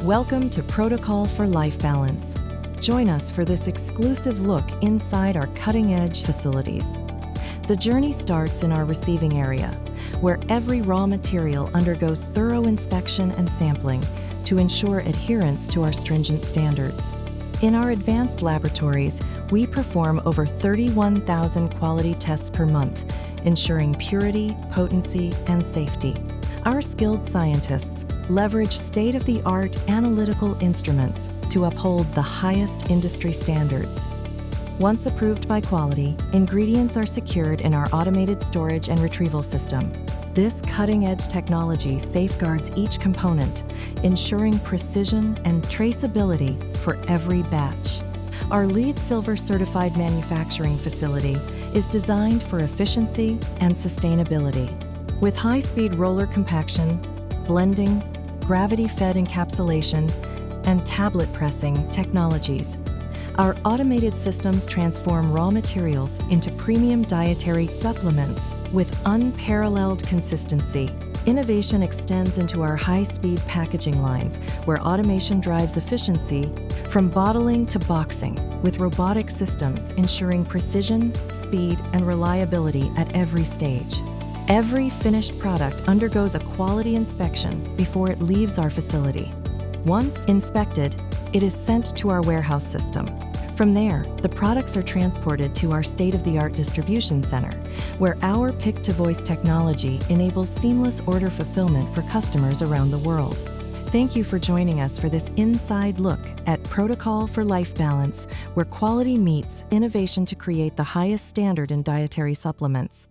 Welcome to Protocol for Life Balance. Join us for this exclusive look inside our cutting-edge facilities. The journey starts in our receiving area, where every raw material undergoes thorough inspection and sampling to ensure adherence to our stringent standards. In our advanced laboratories, we perform over 31,000 quality tests per month, ensuring purity, potency, and safety. Our skilled scientists leverage state-of-the-art analytical instruments to uphold the highest industry standards. Once approved by quality, ingredients are secured in our automated storage and retrieval system. This cutting-edge technology safeguards each component, ensuring precision and traceability for every batch. Our LEED Silver certified manufacturing facility is designed for efficiency and sustainability. With high-speed roller compaction, blending, gravity-fed encapsulation, and tablet pressing technologies, our automated systems transform raw materials into premium dietary supplements with unparalleled consistency. Innovation extends into our high-speed packaging lines, where automation drives efficiency from bottling to boxing, with robotic systems ensuring precision, speed, and reliability at every stage. Every finished product undergoes a quality inspection before it leaves our facility. Once inspected, it is sent to our warehouse system. From there, the products are transported to our state-of-the-art distribution center, where our pick-to-voice technology enables seamless order fulfillment for customers around the world. Thank you for joining us for this inside look at Protocol for Life Balance, where quality meets innovation to create the highest standard in dietary supplements.